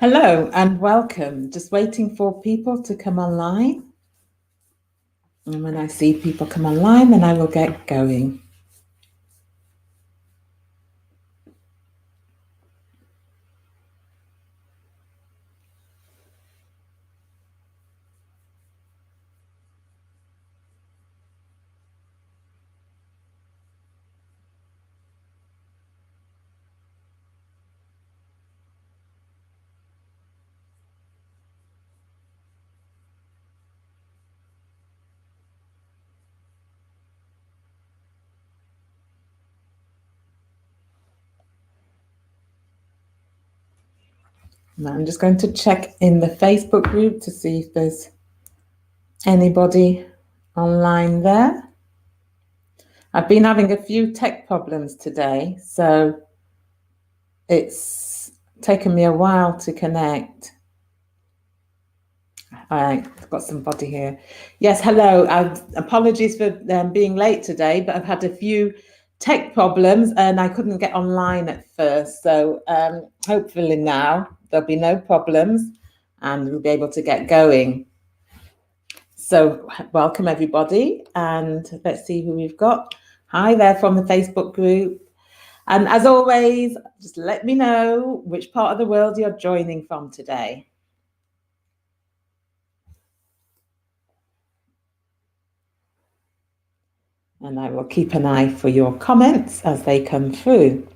Hello and welcome. Just waiting for people to come online. And when I see people come online, then I will get going. Now I'm just going to check in the Facebook group to see if there's anybody online there. I've been having a few tech problems today, so it's taken me a while to connect. All right, I've got somebody here. Yes, hello. Apologies for being late today, but I've had a few tech problems and I couldn't get online at first. So hopefully now there'll be no problems and we'll be able to get going. So welcome everybody, and let's see who we've got. Hi there from the Facebook group. And as always, just let me know which part of the world you're joining from today. And I will keep an eye for your comments as they come through.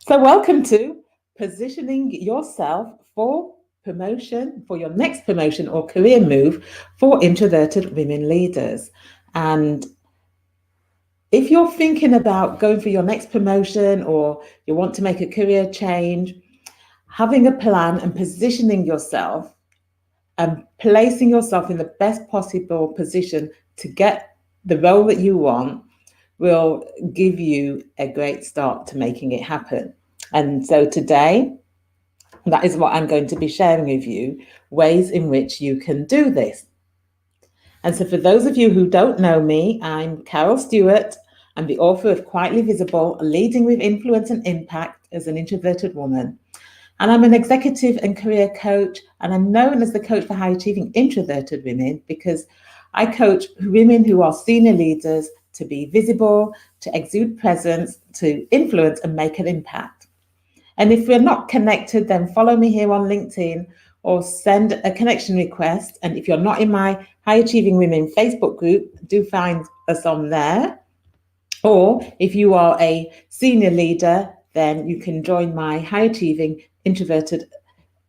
So welcome to Positioning Yourself for Promotion, for your next promotion or career move for introverted women leaders. And if you're thinking about going for your next promotion or you want to make a career change, having a plan and positioning yourself and placing yourself in the best possible position to get the role that you want will give you a great start to making it happen. And so today, that is what I'm going to be sharing with you, ways in which you can do this. And so for those of you who don't know me, I'm Carol Stewart. I'm the author of Quietly Visible, Leading with Influence and Impact as an Introverted Woman. And I'm an executive and career coach, and I'm known as the coach for high achieving introverted women because I coach women who are senior leaders to be visible, to exude presence, to influence and make an impact. And if we're not connected, then follow me here on LinkedIn or send a connection request. And if you're not in my High Achieving Women Facebook group, do find us on there. Or if you are a senior leader, then you can join my High Achieving Introverted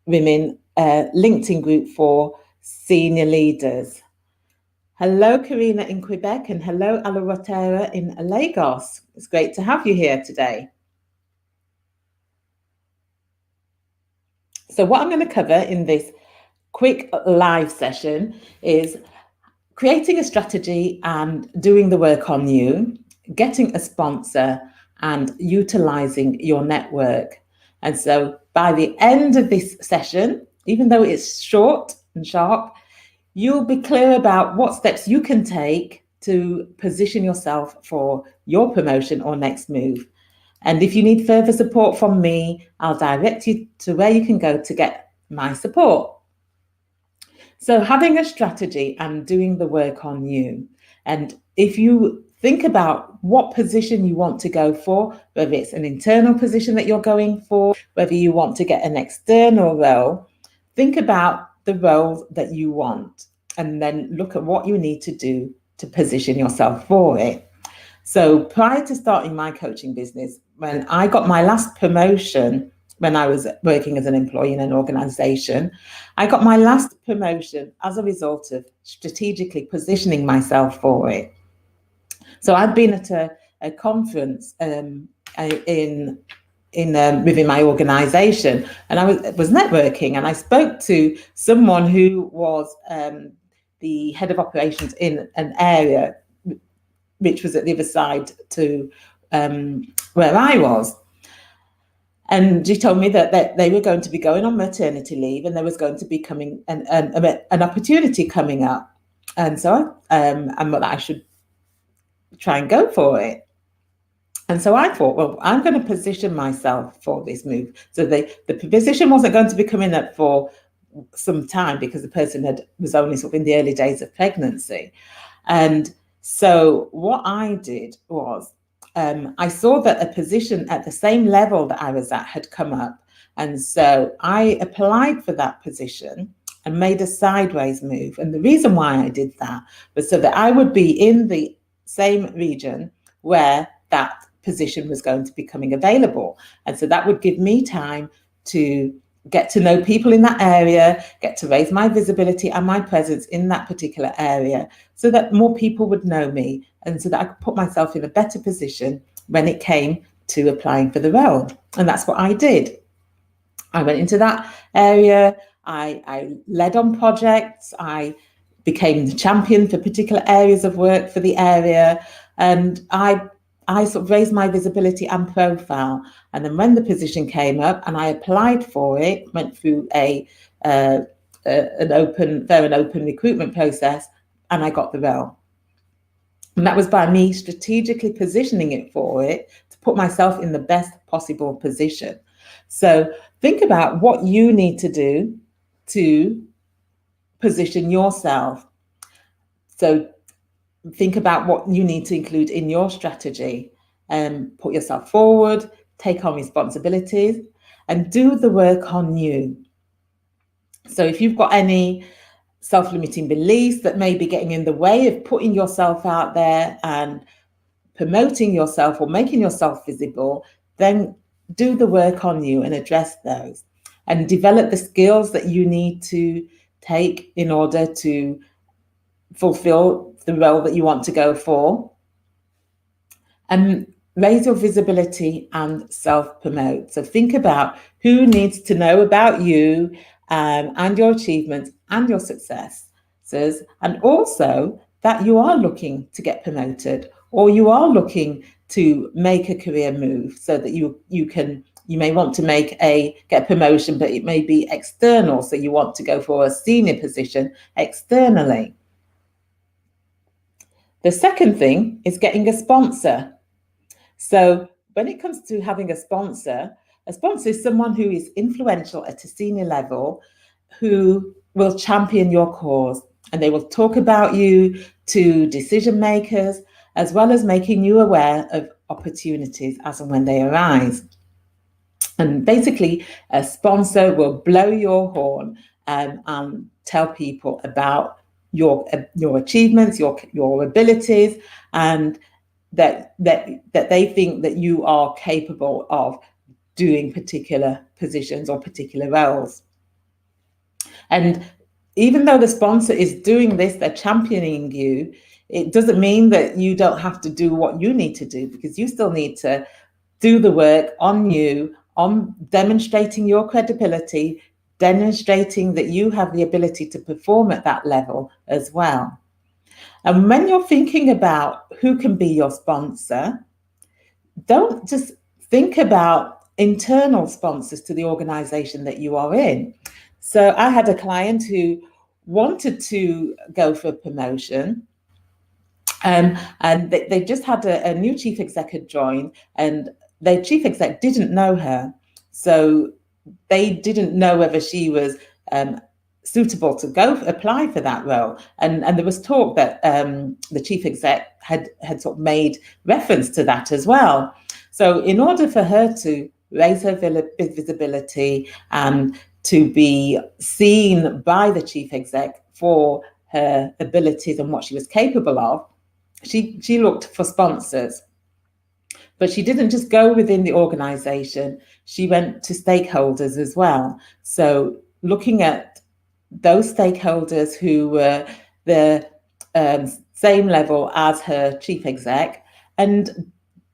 Women LinkedIn group for senior leaders. Hello, Karina in Quebec, and hello, Alarotera in Lagos. It's great to have you here today. So what I'm going to cover in this quick live session is creating a strategy and doing the work on you, getting a sponsor, and utilizing your network. And so by the end of this session, even though it's short and sharp, you'll be clear about what steps you can take to position yourself for your promotion or next move. And if you need further support from me, I'll direct you to where you can go to get my support. So having a strategy and doing the work on you. And if you think about what position you want to go for, whether it's an internal position that you're going for, whether you want to get an external role, think about the role that you want and then look at what you need to do to position yourself for it. So prior to starting my coaching business, when I got my last promotion, when I was working as an employee in an organization, I got my last promotion as a result of strategically positioning myself for it. So I'd been at a conference within my organization, and I was networking, and I spoke to someone who was the head of operations in an area which was at the other side to where I was. And she told me that they were going to be going on maternity leave, and there was going to be coming an opportunity coming up, and so I thought that I should try and go for it. And so I thought, well, I'm going to position myself for this move. So the position wasn't going to be coming up for some time because the person was only sort of in the early days of pregnancy. And so what I did was I saw that a position at the same level that I was at had come up. And so I applied for that position and made a sideways move. And the reason why I did that was so that I would be in the same region where that position was going to be coming available. And so that would give me time to get to know people in that area, get to raise my visibility and my presence in that particular area so that more people would know me and so that I could put myself in a better position when it came to applying for the role. And that's what I did. I went into that area, I led on projects, I became the champion for particular areas of work for the area, and I sort of raised my visibility and profile. And then when the position came up and I applied for it, went through an open recruitment process, and I got the role. And that was by me strategically positioning it to put myself in the best possible position. So think about what you need to do to position yourself. So think about what you need to include in your strategy and put yourself forward, take on responsibilities, and do the work on you. So if you've got any self-limiting beliefs that may be getting in the way of putting yourself out there and promoting yourself or making yourself visible, then do the work on you and address those and develop the skills that you need to take in order to fulfill the role that you want to go for. And raise your visibility and self-promote. So think about who needs to know about you and your achievements and your successes, and also that you are looking to get promoted or you are looking to make a career move so that you may want to get a promotion, but it may be external. So you want to go for a senior position externally. The second thing is getting a sponsor. So when it comes to having a sponsor is someone who is influential at a senior level, who will champion your cause, and they will talk about you to decision makers, as well as making you aware of opportunities as and when they arise. And basically, a sponsor will blow your horn and tell people about your achievements, your abilities, and that they think that you are capable of doing particular positions or particular roles. And even though the sponsor is doing this, they're championing you, it doesn't mean that you don't have to do what you need to do, because you still need to do the work on you, on demonstrating your credibility, demonstrating that you have the ability to perform at that level as well. And when you're thinking about who can be your sponsor, don't just think about internal sponsors to the organization that you are in. So I had a client who wanted to go for a promotion, and they just had a new chief exec had joined, and their chief exec didn't know her. So they didn't know whether she was suitable to apply for that role. And there was talk that the chief exec had sort of made reference to that as well. So in order for her to raise her visibility and to be seen by the chief exec for her abilities and what she was capable of, she looked for sponsors. But she didn't just go within the organization, she went to stakeholders as well. So looking at those stakeholders who were the same level as her chief exec, and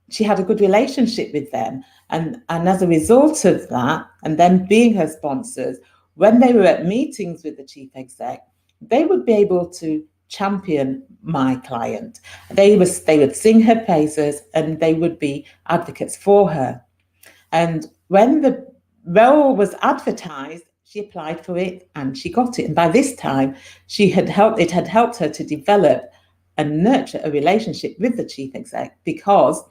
she had a good relationship with them. And as a result of that, and then being her sponsors, when they were at meetings with the chief exec, they would be able to champion my client. They would sing her praises and they would be advocates for her. And when the role was advertised, she applied for it and she got it. And by this time, it had helped her to develop and nurture a relationship with the chief exec, because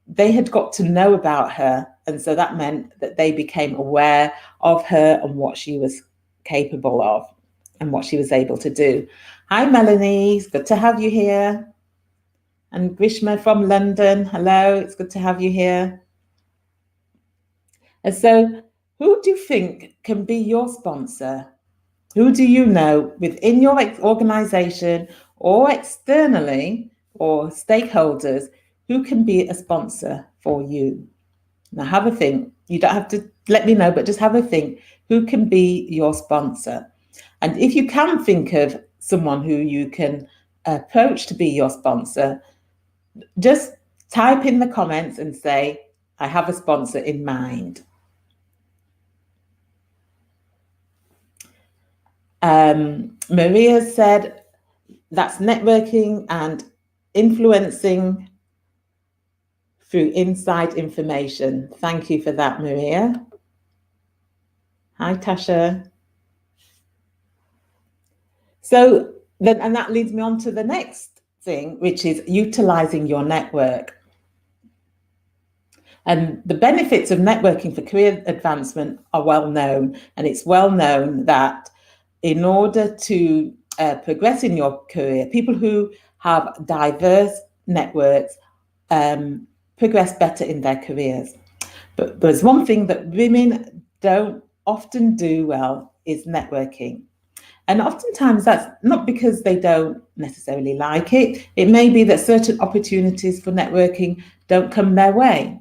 they had got to know about her. And so that meant that they became aware of her and what she was capable of and what she was able to do. Hi, Melanie. It's good to have you here. And Grishma from London. Hello. It's good to have you here. And so who do you think can be your sponsor? Who do you know within your organization or externally or stakeholders who can be a sponsor for you? Now have a think. You don't have to let me know, but just have a think. Who can be your sponsor? And if you can think of someone who you can approach to be your sponsor, just type in the comments and say, I have a sponsor in mind. Maria said that's networking and influencing through inside information. Thank you for that, Maria. Hi, Tasha. So then, and that leads me on to the next thing, which is utilizing your network. And the benefits of networking for career advancement are well known, and it's well known that in order to progress in your career, people who have diverse networks progress better in their careers. But there's one thing that women don't often do well is networking. And oftentimes that's not because they don't necessarily like it. It may be that certain opportunities for networking don't come their way.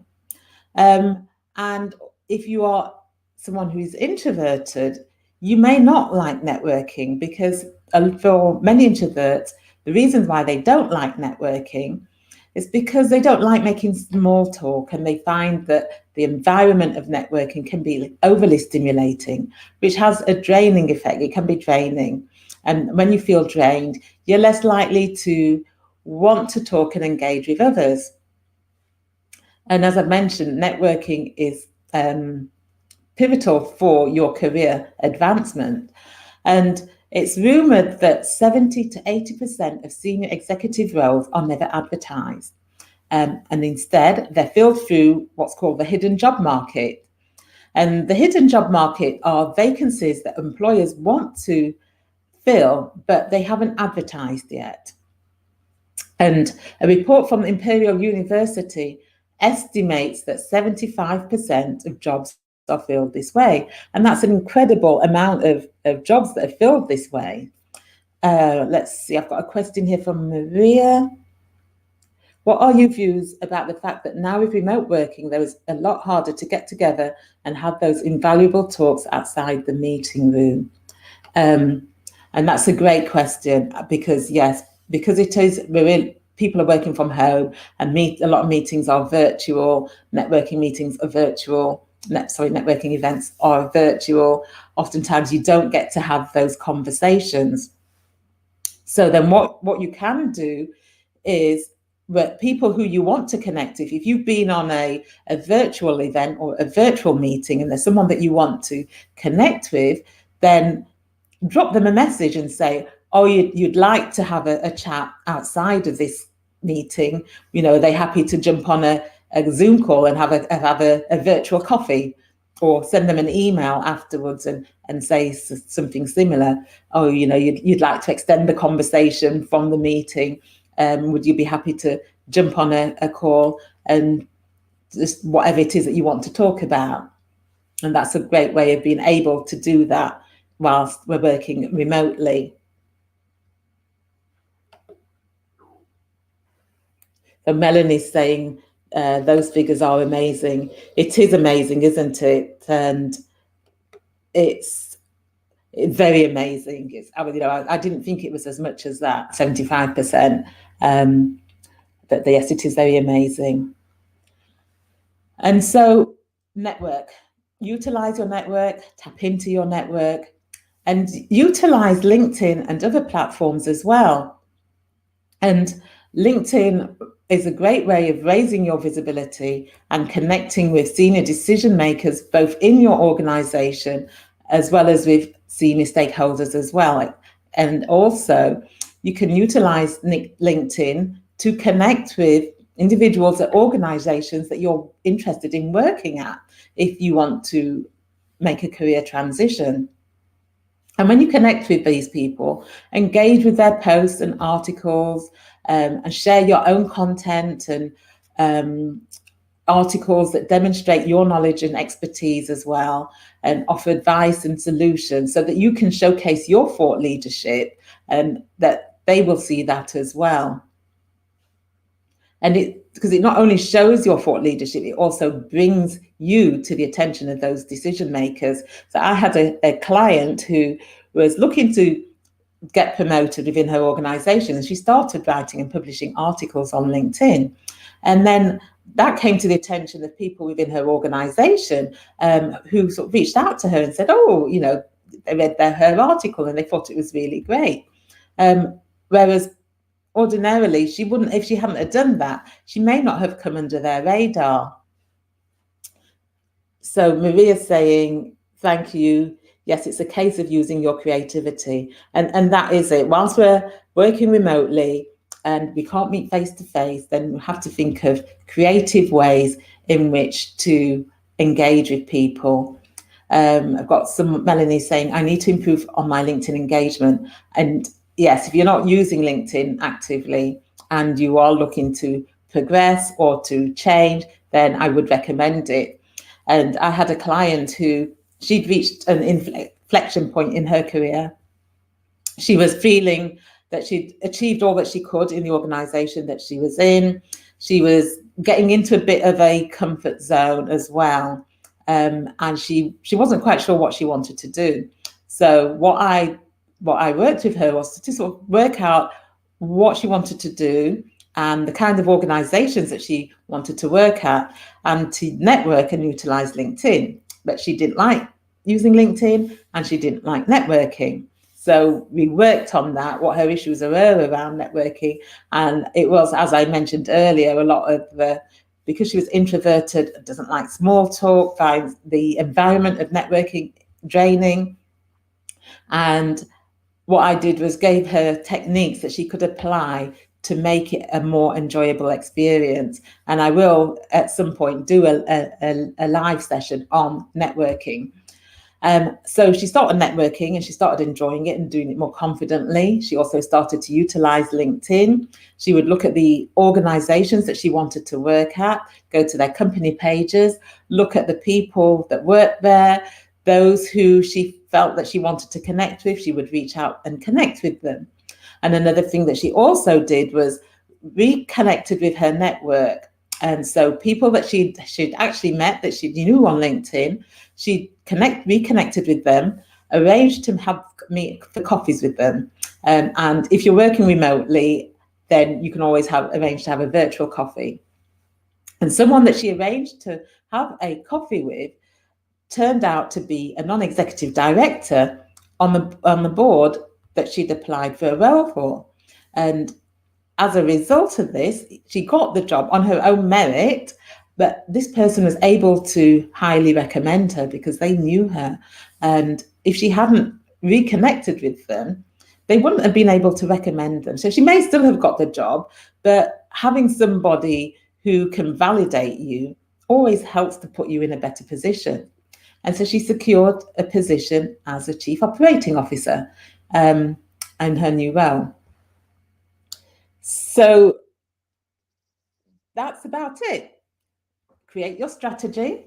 And if you are someone who's introverted, you may not like networking because for many introverts, the reasons why they don't like networking is because they don't like making small talk, and they find that the environment of networking can be overly stimulating, which has a draining effect. It can be draining. And when you feel drained, you're less likely to want to talk and engage with others. And as I mentioned, networking is pivotal for your career advancement. And it's rumored that 70 to 80% of senior executive roles are never advertised. And instead, they're filled through what's called the hidden job market. And the hidden job market are vacancies that employers want to fill, but they haven't advertised yet. And a report from Imperial University estimates that 75% of jobs are filled this way. And that's an incredible amount of jobs that are filled this way. Let's see, I've got a question here from Maria. What are your views about the fact that now with remote working, there is a lot harder to get together and have those invaluable talks outside the meeting room? And that's a great question because, yes, because it is, people are working from home and a lot of meetings are virtual, networking meetings are virtual, networking events are virtual. Oftentimes you don't get to have those conversations. So then what you can do is that people who you want to connect with, if you've been on a virtual event or a virtual meeting and there's someone that you want to connect with, then drop them a message and say, oh, you'd like to have a chat outside of this meeting. You know, are they happy to jump on a Zoom call and have a virtual coffee, or send them an email afterwards and say something similar. Oh, you know, you'd like to extend the conversation from the meeting. Would you be happy to jump on a call and just whatever it is that you want to talk about? And that's a great way of being able to do that whilst we're working remotely. So Melanie's saying those figures are amazing. It is amazing, isn't it? And it's very amazing. I didn't think it was as much as that, 75%. But yes, it is very amazing. And so utilize your network, tap into your network, and utilize LinkedIn and other platforms as well. And LinkedIn is a great way of raising your visibility and connecting with senior decision makers, both in your organization as well as with senior stakeholders as well. And also you can utilize LinkedIn to connect with individuals or organizations that you're interested in working at if you want to make a career transition. And when you connect with these people, engage with their posts and articles, and share your own content and articles that demonstrate your knowledge and expertise as well, and offer advice and solutions so that you can showcase your thought leadership, and that they will see that as well. And because it not only shows your thought leadership, it also brings you to the attention of those decision makers. So I had a client who was looking to get promoted within her organization, and she started writing and publishing articles on LinkedIn. And then that came to the attention of people within her organization, who sort of reached out to her and said, oh, they read her article and they thought it was really great. Whereas ordinarily she wouldn't, if she hadn't have done that, she may not have come under their radar. So Maria's saying, thank you. Yes, it's a case of using your creativity. And that is it. Whilst we're working remotely and we can't meet face to face, then we have to think of creative ways in which to engage with people. I've got some Melanie saying, I need to improve on my LinkedIn engagement. And yes, if you're not using LinkedIn actively and you are looking to progress or to change, then I would recommend it. And I had a client who, she'd reached an inflection point in her career. She was feeling that she'd achieved all that she could in the organization that she was in. She was getting into a bit of a comfort zone as well. And she wasn't quite sure what she wanted to do. So what I worked with her was to sort of work out what she wanted to do and the kind of organizations that she wanted to work at, and to network and utilize LinkedIn. But she didn't like using LinkedIn and she didn't like networking. So we worked on that, what her issues were around networking. And it was, as I mentioned earlier, a lot of because she was introverted, doesn't like small talk, finds the environment of networking draining. And what I did was gave her techniques that she could apply to make it a more enjoyable experience. And I will at some point do a live session on networking. So she started networking and she started enjoying it and doing it more confidently. She also started to utilize LinkedIn. She would look at the organizations that she wanted to work at, go to their company pages, look at the people that work there, those who she felt that she wanted to connect with, she would reach out and connect with them. And another thing that she also did was reconnected with her network. And so people that she'd actually met, that she knew on LinkedIn, she reconnected with them, arranged to meet for coffees with them. And if you're working remotely, then you can always arrange to have a virtual coffee. And someone that she arranged to have a coffee with turned out to be a non-executive director on the board that she'd applied for a role for. And as a result of this, she got the job on her own merit, but this person was able to highly recommend her because they knew her. And if she hadn't reconnected with them, they wouldn't have been able to recommend them. So she may still have got the job, but having somebody who can validate you always helps to put you in a better position. And so she secured a position as a chief operating officer in her new role. So that's about it. Create your strategy,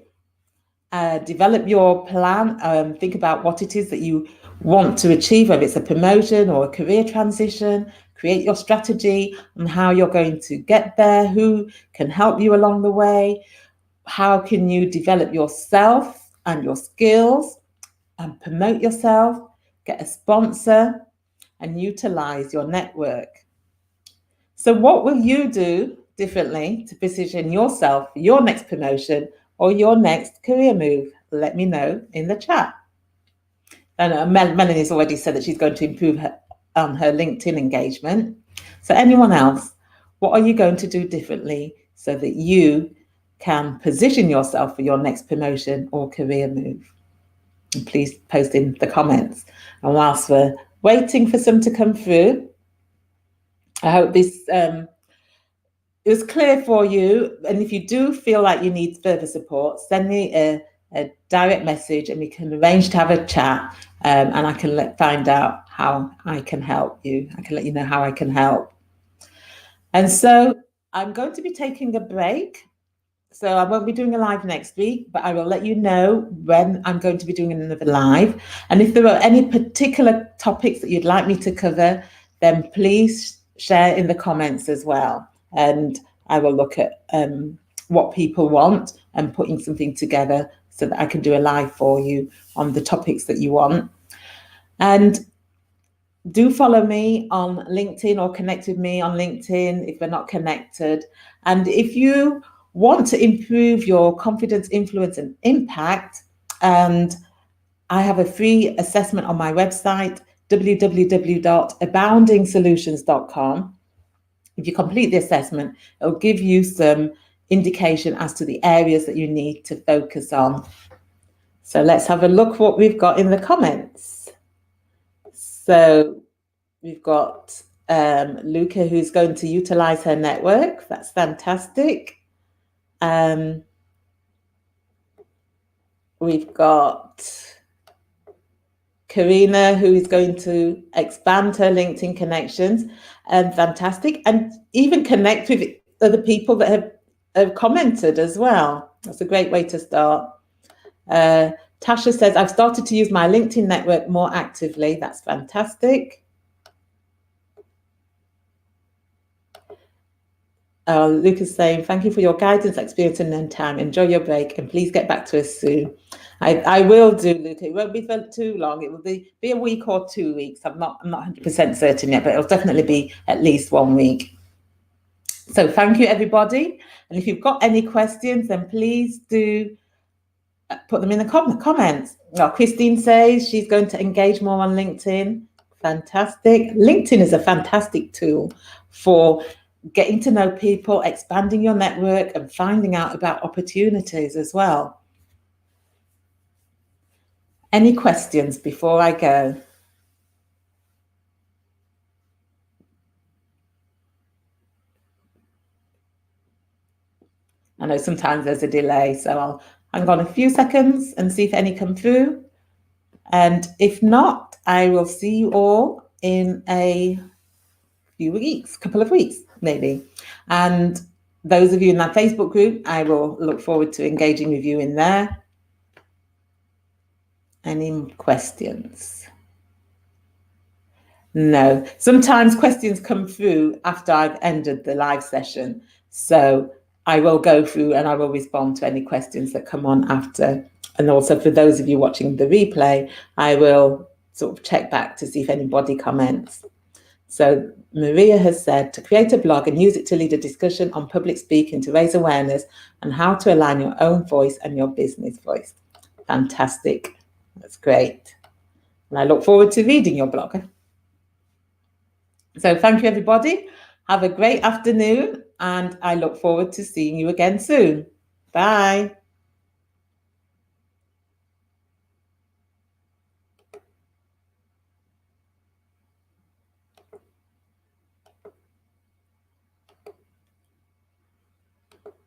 develop your plan, think about what it is that you want to achieve, whether it's a promotion or a career transition. Create your strategy on how you're going to get there, who can help you along the way, how can you develop yourself and your skills and promote yourself, get a sponsor, and utilize your network. So what will you do differently to position yourself for your next promotion or your next career move? Let me know in the chat. And Melanie's already said that she's going to improve her LinkedIn engagement. So anyone else, what are you going to do differently so that you can position yourself for your next promotion or career move? And please post in the comments. And whilst we're waiting for some to come through, I hope this it was clear for you. And if you do feel like you need further support, send me a direct message and we can arrange to have a chat, and I can find out how I can help you. I can let you know how I can help. And so I'm going to be taking a break. So I won't be doing a live next week, but I will let you know when I'm going to be doing another live. And if there are any particular topics that you'd like me to cover, then please share in the comments as well. And I will look at what people want and putting something together so that I can do a live for you on the topics that you want. And do follow me on LinkedIn or connect with me on LinkedIn if we're not connected. And if you want to improve your confidence, influence, and impact, and I have a free assessment on my website, www.aboundingsolutions.com. If you complete the assessment, it'll give you some indication as to the areas that you need to focus on. So let's have a look what we've got in the comments. So we've got Luca, who's going to utilize her network. That's fantastic. We've got Karina, who is going to expand her LinkedIn connections. Fantastic. And even connect with other people that have commented as well. That's a great way to start. Tasha says, I've started to use my LinkedIn network more actively. That's fantastic. Lucas saying, thank you for your guidance, experience, and time. Enjoy your break and please get back to us soon. I will do, Luca. It won't be for too long. It will be a week or 2 weeks. I'm not 100% certain yet, but it'll definitely be at least 1 week. So thank you, everybody. And if you've got any questions, then please do put them in the comments. Well, Christine says she's going to engage more on LinkedIn. Fantastic. LinkedIn is a fantastic tool for getting to know people, expanding your network, and finding out about opportunities as well. Any questions before I go? I know sometimes there's a delay, so I'll hang on a few seconds and see if any come through. And if not, I will see you all in a few weeks, couple of weeks, maybe. And those of you in that Facebook group, I will look forward to engaging with you in there. Any questions? No. Sometimes questions come through after I've ended the live session. So I will go through and I will respond to any questions that come on after. And also for those of you watching the replay, I will sort of check back to see if anybody comments. So Maria has said to create a blog and use it to lead a discussion on public speaking to raise awareness and how to align your own voice and your business voice. Fantastic. That's great. And I look forward to reading your blog. So thank you, everybody. Have a great afternoon, and I look forward to seeing you again soon. Bye.